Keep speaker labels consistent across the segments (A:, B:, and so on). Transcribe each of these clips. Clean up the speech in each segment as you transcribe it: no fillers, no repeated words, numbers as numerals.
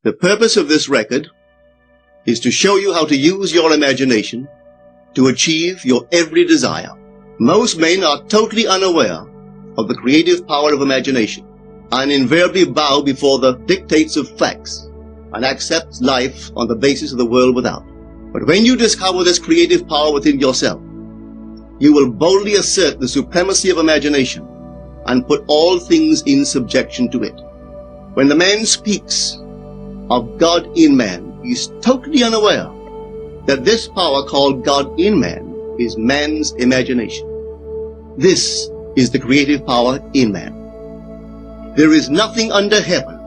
A: The purpose of this record is to show you how to use your imagination to achieve your every desire. Most men are totally unaware of the creative power of imagination and invariably bow before the dictates of facts and accept life on the basis of the world without. But when you discover this creative power within yourself, you will boldly assert the supremacy of imagination and put all things in subjection to it. When the man speaks of God in man, he is totally unaware that this power called God in man is man's imagination. This is the creative power in man. There is nothing under heaven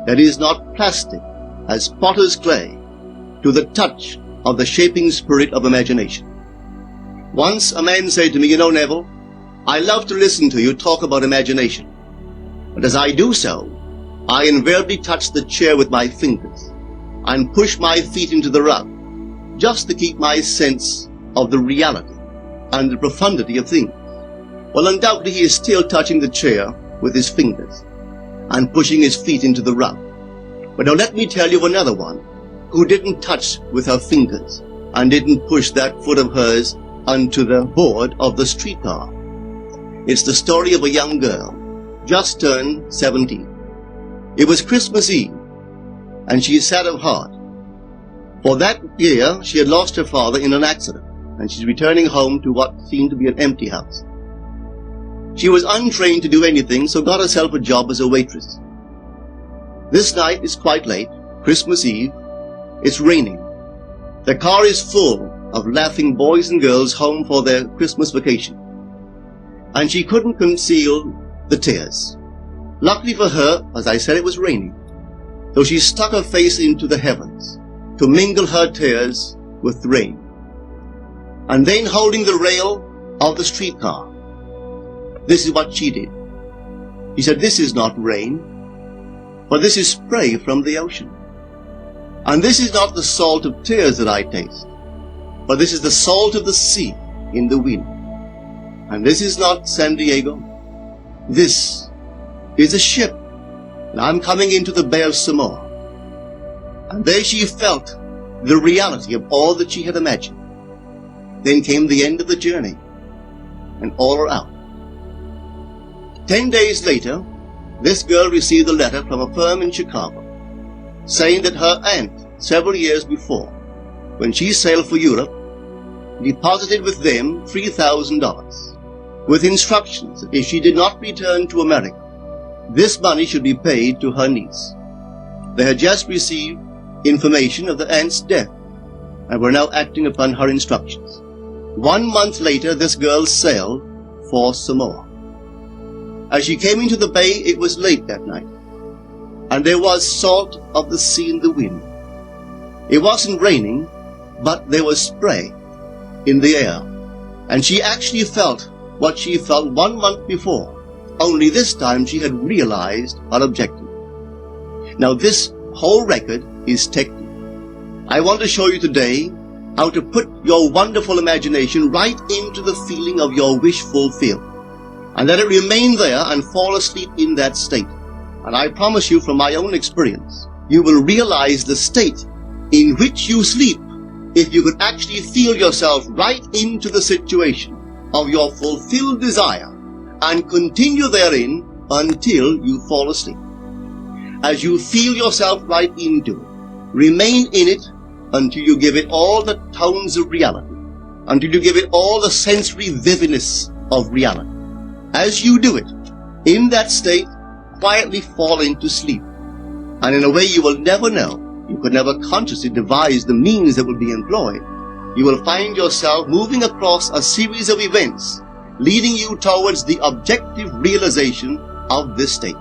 A: that is not plastic as potter's clay to the touch of the shaping spirit of imagination. Once a man said to me, Neville, I love to listen to you talk about imagination. But as I do so, I invariably touch the chair with my fingers and push my feet into the rug, just to keep my sense of the reality and the profundity of things. Well, undoubtedly he is still touching the chair with his fingers and pushing his feet into the rug. But now let me tell you another one who didn't touch with her fingers and didn't push that foot of hers onto the board of the streetcar. It's the story of a young girl, just turned 17. It was Christmas Eve, and she is sad of heart. For that year, she had lost her father in an accident, and she's returning home to what seemed to be an empty house. She was untrained to do anything, so got herself a job as a waitress. This night is quite late, Christmas Eve. It's raining. The car is full of laughing boys and girls home for their Christmas vacation. And she couldn't conceal the tears. Luckily for her, as I said, it was raining. So she stuck her face into the heavens to mingle her tears with the rain. And then holding the rail of the streetcar, this is what she did. She said, this is not rain, but this is spray from the ocean. And this is not the salt of tears that I taste, but this is the salt of the sea in the wind. And this is not San Diego. This is a ship, and I'm coming into the Bay of Samoa. And there she felt the reality of all that she had imagined. Then came the end of the journey, and all are out. 10 days later, this girl received a letter from a firm in Chicago saying that her aunt, several years before, when she sailed for Europe, deposited with them $3,000 with instructions that if she did not return to America, this money should be paid to her niece. They had just received information of the aunt's death and were now acting upon her instructions. 1 month later, this girl sailed for Samoa. As she came into the bay, it was late that night, and there was salt of the sea in the wind. It wasn't raining, but there was spray in the air, and she actually felt what she felt 1 month before, only this time she had realized her objective. Now this whole record is technique. I want to show you today how to put your wonderful imagination right into the feeling of your wish fulfilled, and let it remain there and fall asleep in that state. And I promise you from my own experience, you will realize the state in which you sleep if you could actually feel yourself right into the situation of your fulfilled desire and continue therein until you fall asleep. As you feel yourself right into it, remain in it until you give it all the tones of reality, until you give it all the sensory vividness of reality. As you do it, in that state, quietly fall into sleep. And in a way you will never know, you could never consciously devise the means that will be employed, you will find yourself moving across a series of events leading you towards the objective realization of this state.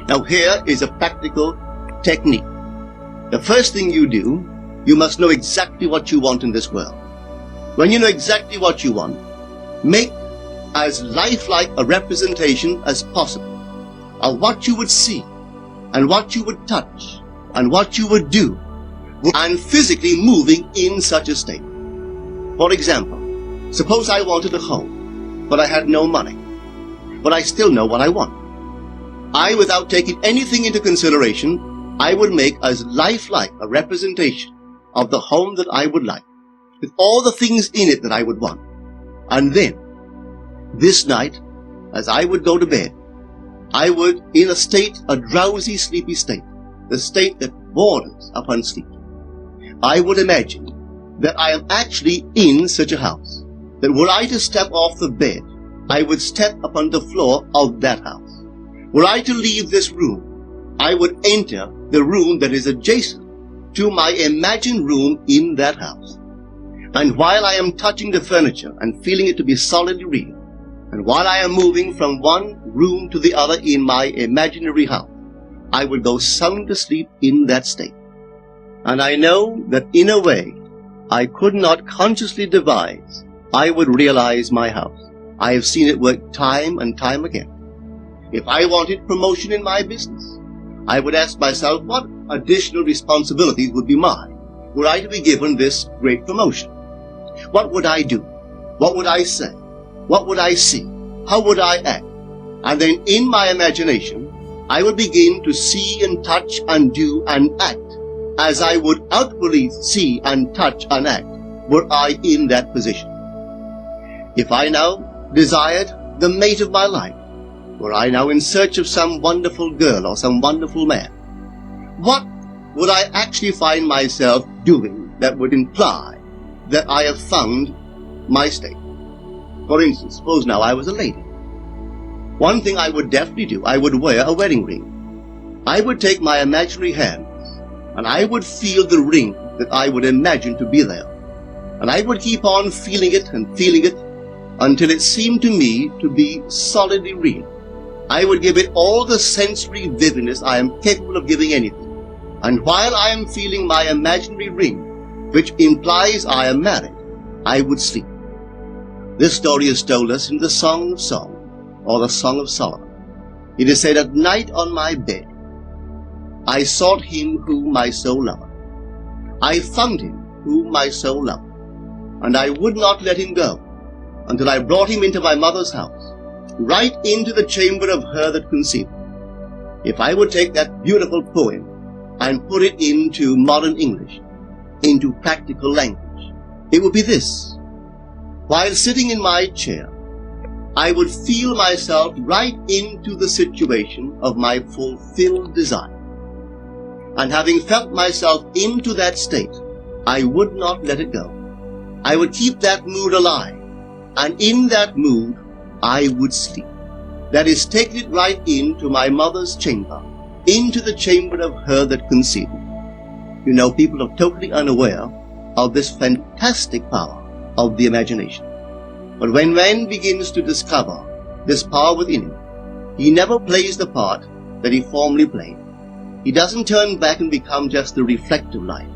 A: Now here is a practical technique. The first thing you do, you must know exactly what you want in this world. When you know exactly what you want, make as lifelike a representation as possible of what you would see and what you would touch and what you would do and physically moving in such a state. For example, suppose I wanted a home, but I had no money, but I still know what I want. I, without taking anything into consideration, I would make as lifelike a representation of the home that I would like, with all the things in it that I would want. And then, this night, as I would go to bed, I would, in a drowsy, sleepy state, the state that borders upon sleep, I would imagine that I am actually in such a house, that were I to step off the bed, I would step upon the floor of that house. Were I to leave this room, I would enter the room that is adjacent to my imagined room in that house. And while I am touching the furniture and feeling it to be solidly real, and while I am moving from one room to the other in my imaginary house, I would go sound asleep in that state. And I know that in a way I could not consciously devise, I would realize my house. I have seen it work time and time again. If I wanted promotion in my business, I would ask myself what additional responsibilities would be mine were I to be given this great promotion. What would I do? What would I say? What would I see? How would I act? And then in my imagination, I would begin to see and touch and do and act as I would outwardly see and touch and act were I in that position. If I now desired the mate of my life, were I now in search of some wonderful girl or some wonderful man, what would I actually find myself doing that would imply that I have found my state? For instance, suppose now I was a lady. One thing I would definitely do, I would wear a wedding ring. I would take my imaginary hands and I would feel the ring that I would imagine to be there. And I would keep on feeling it and feeling it until it seemed to me to be solidly real. I would give it all the sensory vividness I am capable of giving anything. And while I am feeling my imaginary ring, which implies I am married, I would sleep. This story is told us in the Song of Songs, or the Song of Solomon. It is said, "At night on my bed, I sought him whom my soul loved. I found him whom my soul loved, and I would not let him go until I brought him into my mother's house, right into the chamber of her that conceived me." If I would take that beautiful poem and put it into modern English, into practical language, it would be this. While sitting in my chair, I would feel myself right into the situation of my fulfilled desire. And having felt myself into that state, I would not let it go. I would keep that mood alive, and in that mood, I would sleep. That is, taking it right into my mother's chamber, into the chamber of her that conceived me. You know, people are totally unaware of this fantastic power of the imagination. But when man begins to discover this power within him, he never plays the part that he formerly played. He doesn't turn back and become just the reflective light.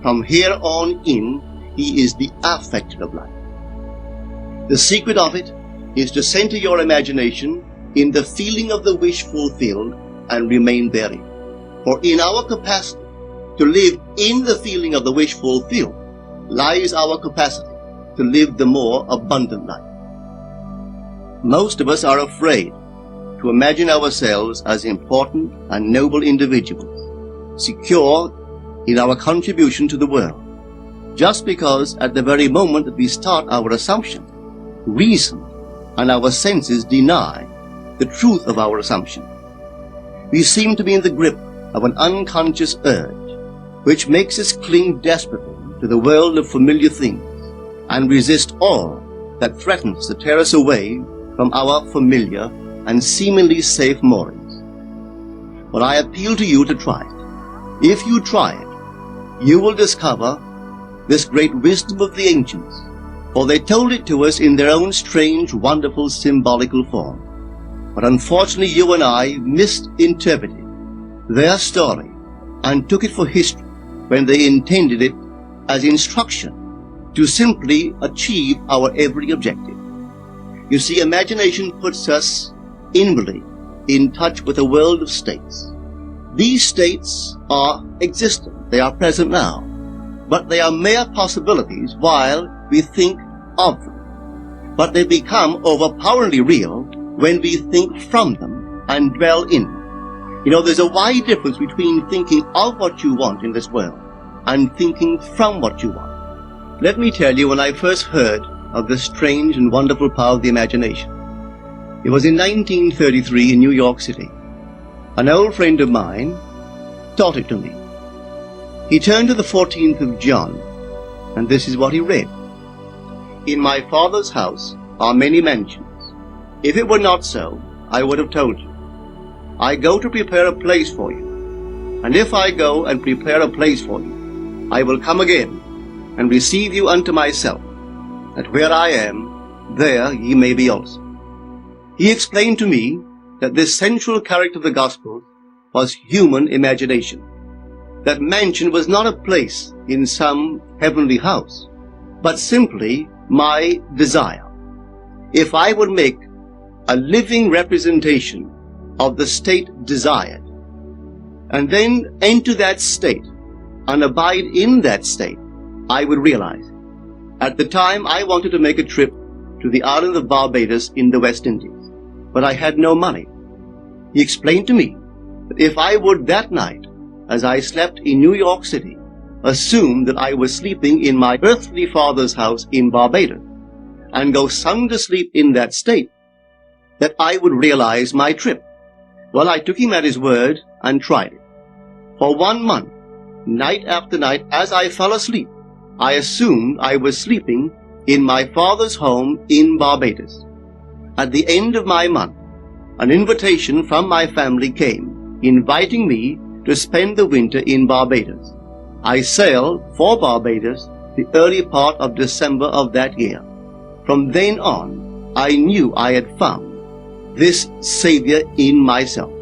A: From here on in, he is the affected light. The secret of it is to center your imagination in the feeling of the wish fulfilled and remain therein. For in our capacity to live in the feeling of the wish fulfilled lies our capacity to live the more abundant life. Most of us are afraid to imagine ourselves as important and noble individuals, secure in our contribution to the world, just because at the very moment that we start our assumption, reason and our senses deny the truth of our assumption. We seem to be in the grip of an unconscious urge, which makes us cling desperately to the world of familiar things and resist all that threatens to tear us away from our familiar and seemingly safe moorings. But I appeal to you to try it. If you try it, you will discover this great wisdom of the ancients, for they told it to us in their own strange, wonderful, symbolical form. But unfortunately, you and I misinterpreted their story and took it for history when they intended it as instruction to simply achieve our every objective. You see, imagination puts us inwardly in touch with a world of states. These states are existent, they are present now, but they are mere possibilities while we think of them. But they become overpoweringly real when we think from them and dwell in them. You know, there's a wide difference between thinking of what you want in this world and thinking from what you want. Let me tell you when I first heard of the strange and wonderful power of the imagination. It was in 1933 in New York City. An old friend of mine taught it to me. He turned to the 14th of John, and this is what he read. In my Father's house are many mansions. If it were not so, I would have told you. I go to prepare a place for you. And if I go and prepare a place for you, I will come again and receive you unto myself, that where I am, there ye may be also. He explained to me that this central character of the gospel was human imagination. That mansion was not a place in some heavenly house, but simply my desire. If I would make a living representation of the state desired, and then enter that state and abide in that state, I would realize. At the time, I wanted to make a trip to the island of Barbados in the West Indies, but I had no money. He explained to me that if I would that night, as I slept in New York City, assume that I was sleeping in my earthly father's house in Barbados, and go sound asleep in that state, that I would realize my trip. Well, I took him at his word and tried it. For 1 month, night after night, as I fell asleep, I assumed I was sleeping in my father's home in Barbados. At the end of my month, an invitation from my family came, inviting me to spend the winter in Barbados. I sailed for Barbados the early part of December of that year. From then on, I knew I had found this Savior in myself.